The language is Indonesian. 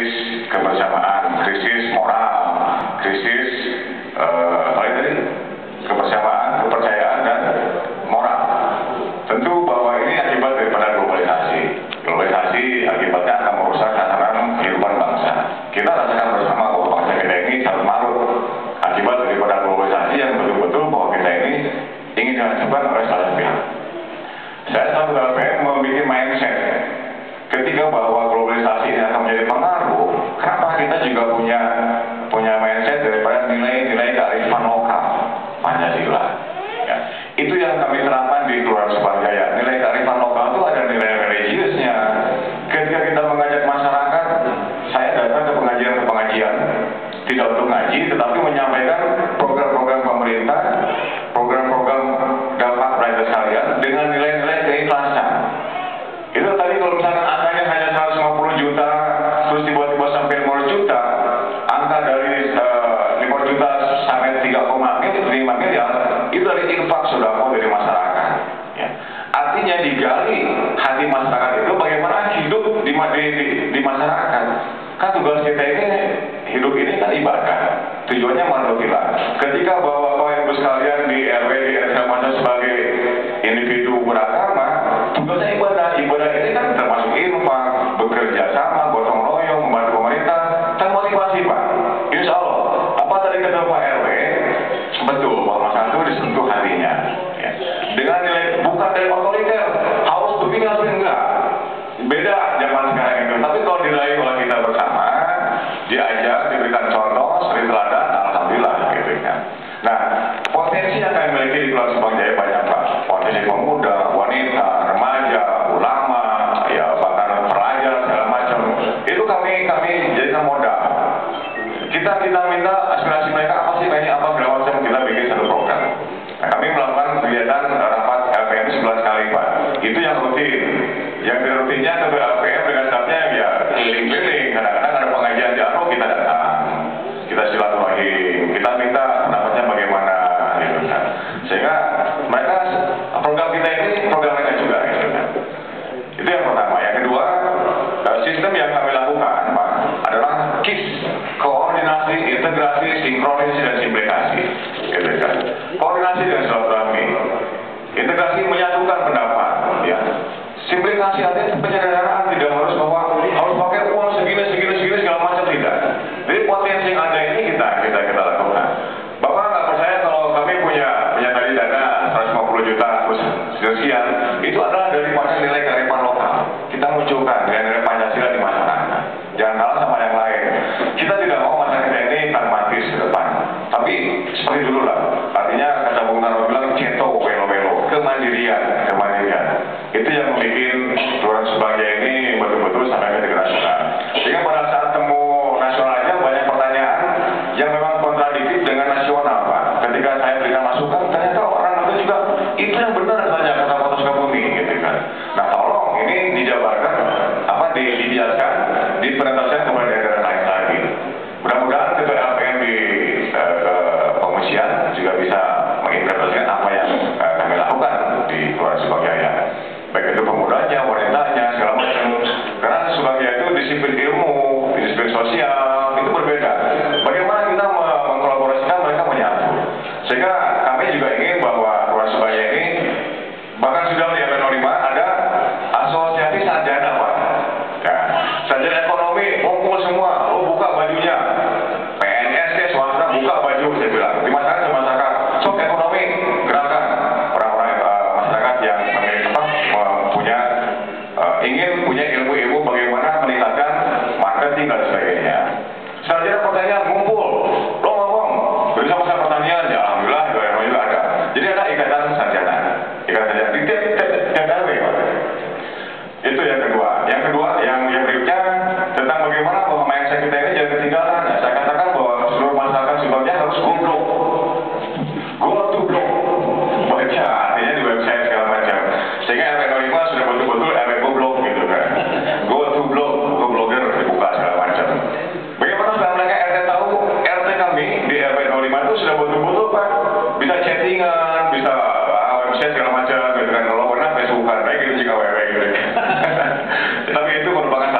krisis kebersamaan, krisis moral, krisis kebersamaan, kepercayaan dan moral. Tentu bahwa ini akibat daripada globalisasi. Globalisasi akibatnya akan merusak tatanan kehidupan bangsa. Kita rasakan bersama bahwa bangsa kita ini sangat marut akibat daripada globalisasi yang betul-betul bahwa kita ini ingin dihancurkan oleh salah pihak. Saya selalu LPM memiliki mindset ketika bahwa globalisasi ini akan menjadi pengaruh. Kenapa kita juga punya mindset daripada nilai-nilai kearifan lokal Pancasila? Ya. Itu yang kami terapkan di Kelurahan Subang Jaya. Nilai kearifan lokal itu ada nilai religiusnya. Ketika kita mengajak masyarakat, saya datang ke pengajian, tidak untuk ngaji, tetapi menyampaikan program-program pemerintah, program-program dampak rakyat sekalian dengan nilai-nilai keikhlasan. Itu tadi kalau misalkan angkanya hanya 150 juta, terus tiba-tiba sampai 5 juta, angka dari 5 juta sampai 3,5 miliar, itu dari infak sodako dari masyarakat. Ya. Artinya digali hati masyarakat itu bagaimana hidup di masyarakat. Kan tugas kita ini, hidup ini kan ibadah. Tujuannya manfaat. Ketika bapak-bapak ibu sekalian di RW, di RT sebagai individu beragama, tugasnya ibadah. Ibadah ini kan termasuk infak, bekerja sama, gotong royong, membantu pemerintah, termotivasi Pak. Insya Allah. Apa tadi kata Pak RW? Betul, Pak Mas Antu disentuh hatinya. Ya. Dengan nilai bukan dari otoriter, harus begini harus enggak. Beda zaman sekarang itu. Tapi kalau diraih oleh kita bersama, diajak, diberikan contoh, sering teladan, alhamdulillah gitu kan. Nah, potensi yang kami miliki di Kelurahan Subang Jaya banyak Pak. Potensi pemuda, wanita, remaja, ulama, ya bahkan pelajar segala macam. Itu kami jadikan modal. Kita minta aspirasi mereka apa sih, kayaknya apa segala macam, kita bikin satu program. Nah, kami melakukan kegiatan rapat LPM 11 kali Pak. Itu yang rutin. Yang tidak rutinnya ke LPM dengan syaratnya ya keliling-keliling. Kadang-kadang ada pengajian di Anu, kita datang, kita silaturahim, kita minta pendapatnya bagaimana, gitu kan. Sehingga mereka program kita ini program mereka juga, gitu kan. Itu yang pertama. Yang kedua, sistem yang kami lakukan Pak adalah KIS, koordinasi, integrasi, sinkronisasi dan simplikasi, gitu kan. Koordinasi dan silaturahmi, integrasi menyatukan pendapat, ya. Simplikasi artinya penyederhanaan, tidak harus bahwa harus pakai uang segini segala macam, tidak. Jadi potensi yang ada ini kita lakukan. Bapak nggak percaya kalau kami punya tadi dana 150 juta terus sekian, itu adalah daripada nilai kearifan lokal. Kita munculkan nilai Pancasila di masyarakat. Jangan kalah sama yang lain. Kita tidak mau masyarakat ini pragmatis ke depan. Tapi seperti dulu lah. Artinya kata Bung Karno bilang ceto welo-welo, kemandirian. Itu yang membuat Kelurahan Subang Jaya ini betul-betul sampai ke tingkat nasional. Sehingga pada saat temu nasional aja banyak pertanyaan yang memang kontradiktif dengan nasional Pak. Ketika saya berikan masukan, ternyata orang itu juga itu yang benar katanya kata Kota Sukabumi, gitu kan. Nah tolong ini dijabarkan, dibiarkan, dipresentasikan kepada daerah lain lagi. Mudah-mudahan ketua LPM di pengungsian juga bisa menginterpretasikan apa yang kami lakukan di Kelurahan Subang Jaya. Baik itu pemudanya, wanitanya, segala macam. Karena Subang Jaya itu disiplin ilmu, disiplin sosial, itu berbeda. Bagaimana kita mengkolaborasikan mereka menyatu. Sehingga kami juga ingin bahwa Kelurahan Subang Jaya ini, bahkan sudah di RW 05 ada asosiasi sarjana Pak. Ya, sarjana ekonomi, kumpul semua, buka bajunya. PNS ke swasta buka baju, saya bilang. Di masyarakat, sok ekonomi, gerakan. Orang-orang masyarakat yang ingin punya ilmu-ilmu bagaimana meningkatkan marketing dan sebagainya. Sarjana pertanian ngumpul, lo ngomong, bisa masalah pertanian, ya alhamdulillah juga ada. Jadi ada ikatan sarjana di tiap RW. Itu yang kedua. Yang berikutnya tentang bagaimana bahwa mindset kita ini jangan ketinggalan. Nah, saya katakan bahwa seluruh masyarakat Subangnya harus goblok, go to blog, baca artinya di website segala macam. Sehingga RW 05 sudah betul-betul RW goblok gitu kan. Go to blog, go blogger dibuka segala macam. Bagaimana setelah mereka RT tahu, RT kami di RW 05 itu sudah betul-betul Pak bisa chattingan, bisa website segala macam gitu kan. Kalau pernah Facebookan, baik itu jika WW gitu. Tapi itu merupakan